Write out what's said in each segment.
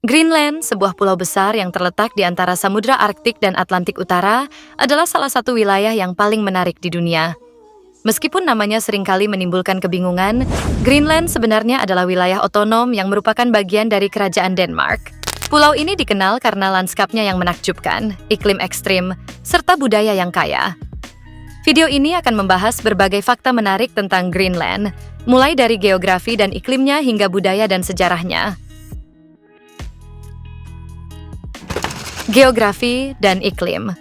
Greenland, sebuah pulau besar yang terletak di antara Samudra Arktik dan Atlantik Utara, adalah salah satu wilayah yang paling menarik di dunia. Meskipun namanya seringkali menimbulkan kebingungan, Greenland sebenarnya adalah wilayah otonom yang merupakan bagian dari Kerajaan Denmark. Pulau ini dikenal karena lanskapnya yang menakjubkan, iklim ekstrim, serta budaya yang kaya. Video ini akan membahas berbagai fakta menarik tentang Greenland, mulai dari geografi dan iklimnya hingga budaya dan sejarahnya. Geografi dan iklim.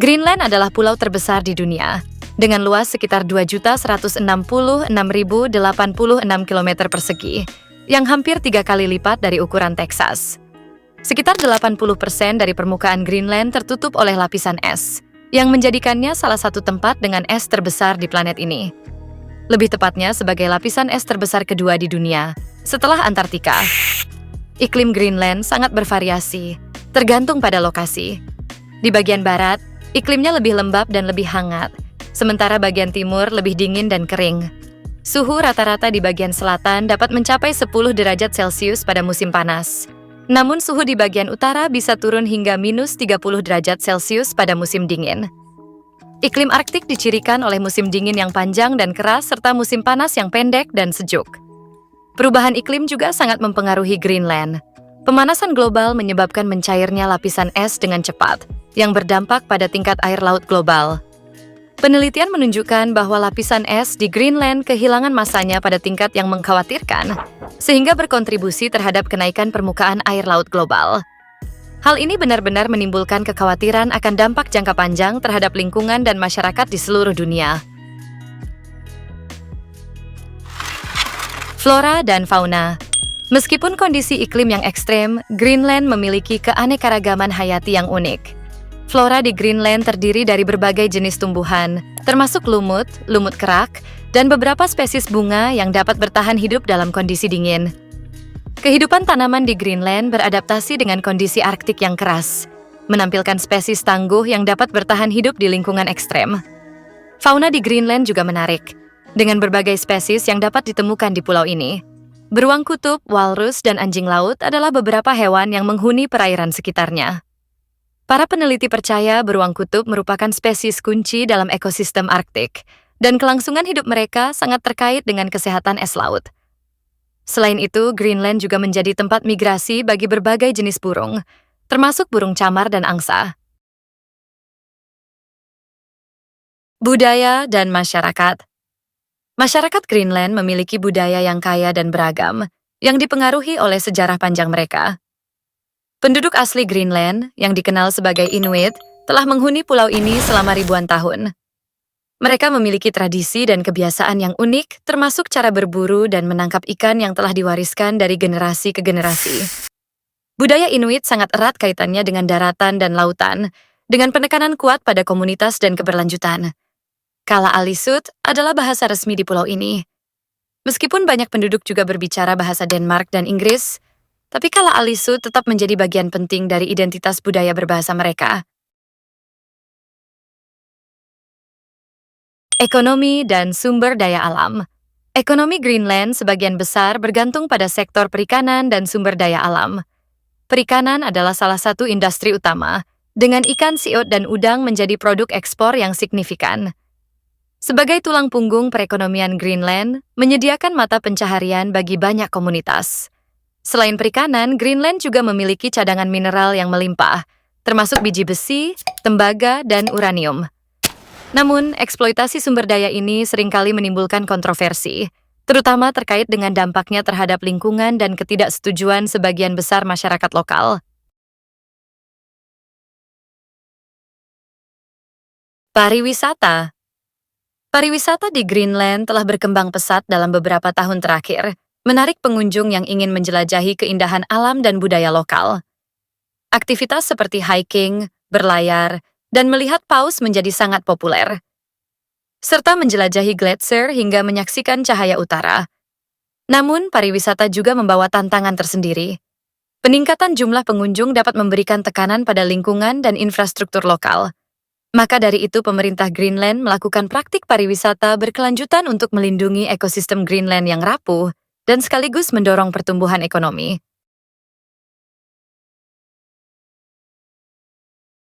Greenland adalah pulau terbesar di dunia, dengan luas sekitar 2.166.086 km persegi, yang hampir 3 kali lipat dari ukuran Texas. Sekitar 80% dari permukaan Greenland tertutup oleh lapisan es, yang menjadikannya salah satu tempat dengan es terbesar di planet ini. Lebih tepatnya sebagai lapisan es terbesar kedua di dunia, setelah Antartika. Iklim Greenland sangat bervariasi, tergantung pada lokasi. Di bagian barat, iklimnya lebih lembab dan lebih hangat, sementara bagian timur lebih dingin dan kering. Suhu rata-rata di bagian selatan dapat mencapai 10 derajat Celcius pada musim panas. Namun suhu di bagian utara bisa turun hingga minus 30 derajat Celcius pada musim dingin. Iklim Arktik dicirikan oleh musim dingin yang panjang dan keras serta musim panas yang pendek dan sejuk. Perubahan iklim juga sangat mempengaruhi Greenland. Pemanasan global menyebabkan mencairnya lapisan es dengan cepat, yang berdampak pada tingkat air laut global. Penelitian menunjukkan bahwa lapisan es di Greenland kehilangan masanya pada tingkat yang mengkhawatirkan, sehingga berkontribusi terhadap kenaikan permukaan air laut global. Hal ini benar-benar menimbulkan kekhawatiran akan dampak jangka panjang terhadap lingkungan dan masyarakat di seluruh dunia. Flora dan fauna. Meskipun kondisi iklim yang ekstrem, Greenland memiliki keanekaragaman hayati yang unik. Flora di Greenland terdiri dari berbagai jenis tumbuhan, termasuk lumut, lumut kerak, dan beberapa spesies bunga yang dapat bertahan hidup dalam kondisi dingin. Kehidupan tanaman di Greenland beradaptasi dengan kondisi Arktik yang keras, menampilkan spesies tangguh yang dapat bertahan hidup di lingkungan ekstrem. Fauna di Greenland juga menarik, dengan berbagai spesies yang dapat ditemukan di pulau ini. Beruang kutub, walrus, dan anjing laut adalah beberapa hewan yang menghuni perairan sekitarnya. Para peneliti percaya beruang kutub merupakan spesies kunci dalam ekosistem Arktik, dan kelangsungan hidup mereka sangat terkait dengan kesehatan es laut. Selain itu, Greenland juga menjadi tempat migrasi bagi berbagai jenis burung, termasuk burung camar dan angsa. Budaya dan masyarakat. Masyarakat Greenland memiliki budaya yang kaya dan beragam, yang dipengaruhi oleh sejarah panjang mereka. Penduduk asli Greenland, yang dikenal sebagai Inuit, telah menghuni pulau ini selama ribuan tahun. Mereka memiliki tradisi dan kebiasaan yang unik, termasuk cara berburu dan menangkap ikan yang telah diwariskan dari generasi ke generasi. Budaya Inuit sangat erat kaitannya dengan daratan dan lautan, dengan penekanan kuat pada komunitas dan keberlanjutan. Kala-alisut adalah bahasa resmi di pulau ini. Meskipun banyak penduduk juga berbicara bahasa Denmark dan Inggris, tapi Kala-alisut tetap menjadi bagian penting dari identitas budaya berbahasa mereka. Ekonomi dan sumber daya alam. Ekonomi Greenland sebagian besar bergantung pada sektor perikanan dan sumber daya alam. Perikanan adalah salah satu industri utama, dengan ikan siot dan udang menjadi produk ekspor yang signifikan. Sebagai tulang punggung perekonomian Greenland, menyediakan mata pencaharian bagi banyak komunitas. Selain perikanan, Greenland juga memiliki cadangan mineral yang melimpah, termasuk biji besi, tembaga, dan uranium. Namun, eksploitasi sumber daya ini seringkali menimbulkan kontroversi, terutama terkait dengan dampaknya terhadap lingkungan dan ketidaksetujuan sebagian besar masyarakat lokal. Pariwisata. Pariwisata di Greenland telah berkembang pesat dalam beberapa tahun terakhir, menarik pengunjung yang ingin menjelajahi keindahan alam dan budaya lokal. Aktivitas seperti hiking, berlayar, dan melihat paus menjadi sangat populer, serta menjelajahi gletser hingga menyaksikan cahaya utara. Namun, pariwisata juga membawa tantangan tersendiri. Peningkatan jumlah pengunjung dapat memberikan tekanan pada lingkungan dan infrastruktur lokal. Maka dari itu, pemerintah Greenland melakukan praktik pariwisata berkelanjutan untuk melindungi ekosistem Greenland yang rapuh dan sekaligus mendorong pertumbuhan ekonomi.